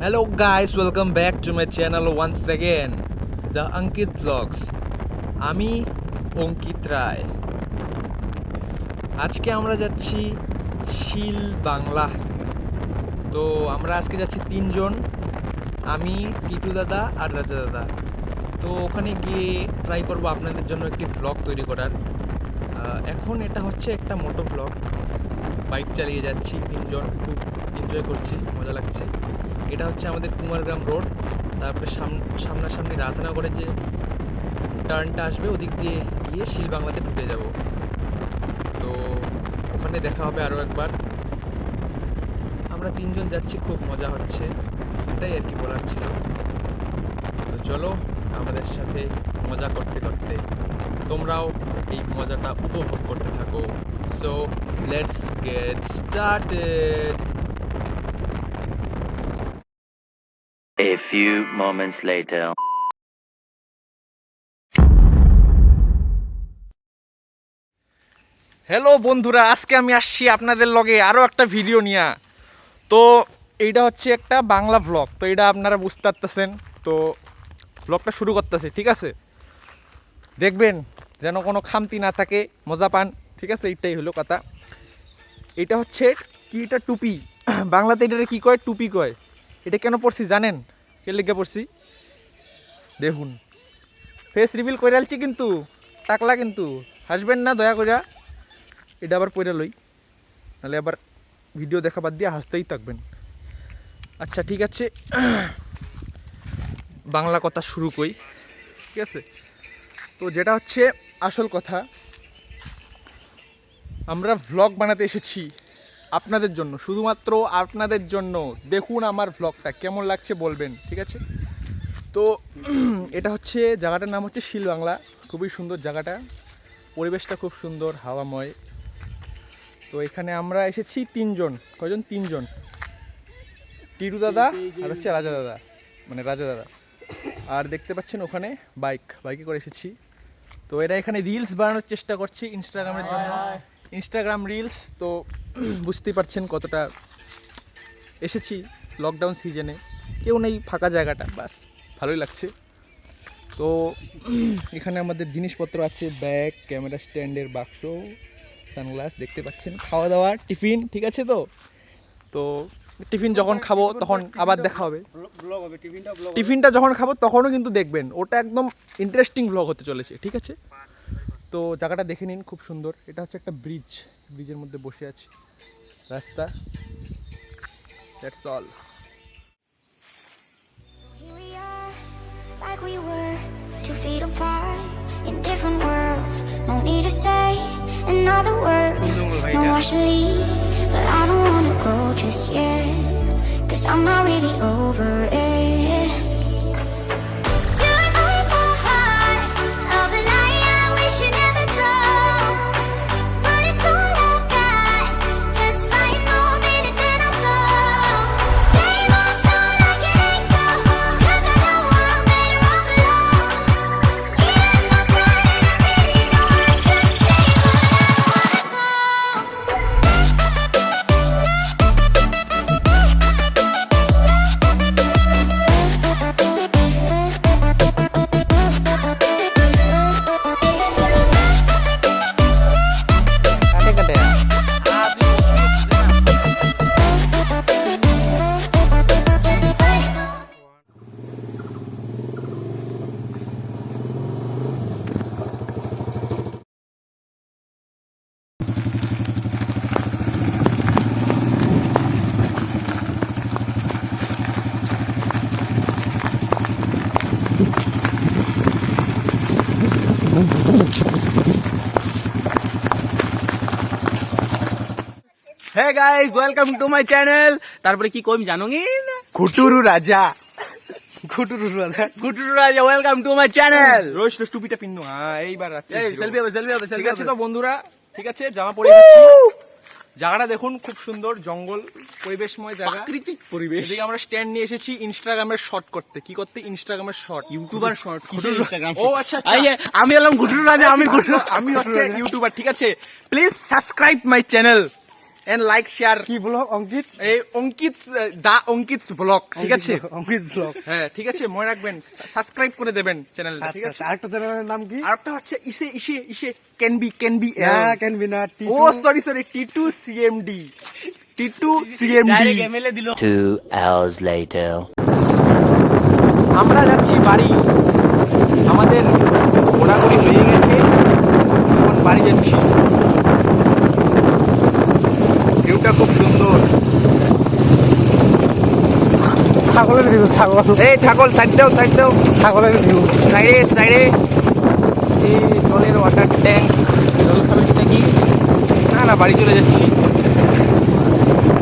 Hello guys, welcome back to my channel once again, the Ankit Vlogs. আমি অঙ্কিত রায়। আজকে আমরা যাচ্ছি শিল বাংলা। তো আমরা আজকে যাচ্ছি তিনজন, আমি, টিটু দাদা আর রাজা দাদা। তো ওখানে গিয়ে ট্রাই করব আপনাদের জন্য একটি ভ্লগ তৈরি করার। এখন এটা হচ্ছে একটা মোটো ভ্লগ, বাইক চালিয়ে যাচ্ছি তিনজন, খুব এনজয় করছি, মজা লাগছে। এটা হচ্ছে আমাদের কুমারগ্রাম রোড, তারপরে সামনাসামনি রাধানগরের যে টার্নটা আসবে ওদিক দিয়ে গিয়ে শিল বাংলাতে ঢুকে যাব। তো ওখানে দেখা হবে আরও একবার। আমরা তিনজন যাচ্ছি, খুব মজা হচ্ছে, এটাই আর কি বলার ছিল। তো চলো আমাদের সাথে মজা করতে করতে তোমরাও এই মজাটা উপভোগ করতে থাকো। So let's get started. A few moments later. Hello বন্ধুরা, আজকে আমি আসছি আপনাদের লগে আরও একটা ভিডিও নিয়ে। তো এইটা হচ্ছে একটা বাংলা ভ্লগ, তো এটা আপনারা বুঝতে পারতেছেন। তো ভ্লগটা শুরু করতেছে, ঠিক আছে? দেখবেন যেন কোনো খামতি না থাকে, মজা পান, ঠিক আছে? এইটাই হলো কথা। এটা হচ্ছে কি, এটা টুপি। বাংলাতে এটাকে কী কয়? টুপি কয়। এটা কেন পড়ছি জানেন? কে লিখে পড়ছি দেখুন। ফেস রিভিল করে আলছি কিন্তু, টাকলা কিন্তু, হাসবেন না দয়া করে। এটা আবার পড়ে লই, নাহলে আবার ভিডিও দেখা বাদ দিয়ে হাসতেই থাকবেন। আচ্ছা ঠিক আছে, বাংলা কথা শুরু করি, ঠিক আছে? তো যেটা হচ্ছে আসল কথা, আমরা ভ্লগ বানাতে এসেছি আপনাদের জন্য, শুধুমাত্র আপনাদের জন্য। দেখুন আমার ভ্লগটা কেমন লাগছে বলবেন, ঠিক আছে? তো এটা হচ্ছে, জায়গাটার নাম হচ্ছে শিল বাংলা। খুবই সুন্দর জায়গাটা, পরিবেশটা খুব সুন্দর, হাওয়াময়। তো এখানে আমরা এসেছি তিনজন। কয়জন? তিনজন। টিটু দাদা আর হচ্ছে রাজা দাদা, মানে রাজা দাদা। আর দেখতে পাচ্ছেন ওখানে বাইকে করে এসেছি। তো এরা এখানে রিলস বানানোর চেষ্টা করছে ইনস্টাগ্রামের জন্য, ইনস্টাগ্রাম রিলস। তো বুঝতেই পারছেন কতটা এসেছি লকডাউন সিজনে, কেউ নেই, ফাঁকা জায়গাটা, বাস ভালোই লাগছে। তো এখানে আমাদের জিনিসপত্র আছে, ব্যাগ, ক্যামেরা স্ট্যান্ডের বাক্স, সানগ্লাস, দেখতে পাচ্ছেন, খাওয়া দাওয়া, টিফিন, ঠিক আছে? তো টিফিন যখন খাবো তখন আবার দেখা হবে, টিফিনটা যখন খাবো তখনও কিন্তু দেখবেন, ওটা একদম ইন্টারেস্টিং ব্লগ হতে চলেছে, ঠিক আছে? তো জায়গাটা দেখে নিন, খুব সুন্দর। এটা হচ্ছে একটা ব্রিজের মধ্যে বসে আছি, রাস্তা, that's all. Like we were 2 feet apart in different worlds. No need to say another word. No, I should leave, but I don't wanna go just yet, 'cause I'm not really over it. Hey guys, welcome to my channel. তারপরে কি কইম জানো কি? ঘুটুরু রাজা, welcome to my channel. রোজ টুপিটা পিন্নু। হ্যাঁ, এইবার আছে selfie হবে। ঠিক আছে তো বন্ধুরা, ঠিক আছে, জামা পরে গেছি। জায়গাটা দেখুন, খুব সুন্দর, জঙ্গল পরিবেশময় জায়গা, প্রাকৃতিক পরিবেশ। এদিকে আমরা স্ট্যান্ড নিয়ে এসেছি ইনস্টাগ্রামের শর্ট করতে। কি করতে? ইনস্টাগ্রামের শর্ট, ইউটিউবার শর্ট। ও আচ্ছা, আমি এলাম ঘুটুরু রাজা, আমি হচ্ছে ইউটিউবার, ঠিক আছে? Please subscribe my channel. And like share. কি ব্লগ অঙ্কিত? এই অঙ্কিত দা অঙ্কিতস ব্লগ, ঠিক আছে? অঙ্কিত ব্লগ। হ্যাঁ ঠিক আছে, মনে রাখবেন, সাবস্ক্রাইব করে দেবেন চ্যানেলটা, ঠিক আছে? আরেকটা চ্যানেলের নাম কি? আরেকটা হচ্ছে ইসে ক্যান বি না ক্যান বি না, ও সরি টি2 সিএমডি, টি2 সিএমডি। 2 hours later. আমরা যাচ্ছি বাড়ি, আমাদের ঘোরাঘুরি হয়ে গেছে, এখন বাড়ি যাচ্ছি। ভিউটা খুব সুন্দর। ছাগলের ভিউ, ছাগল। এই ছাগল সাইড দাও, ছাগলের ভিউ। সাইডে এই জলের ওয়াটার ট্যাঙ্ক, জল খাবে নাকি? না বাড়ি চলে যাচ্ছি।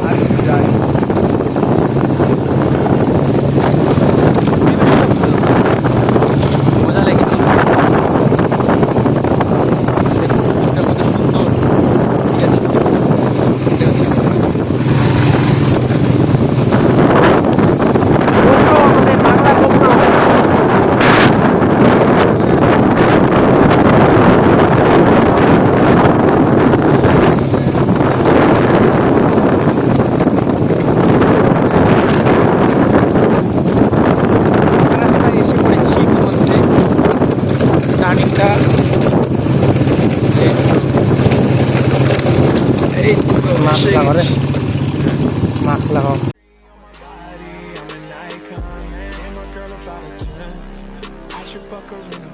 আর যাই, মজা লেগেছে। দেখুন এটা কত সুন্দর, ঠিক আছে? এটা হচ্ছে আমাদের বাংলা গোপ্র। রাস্তায় এসে পড়েছি ইতিমধ্যে। টার্নিংটা এই মাছ লাগাও রে, মাছ লাগাও। I'm an icon, man. My girl about a 10. I should fuck her in a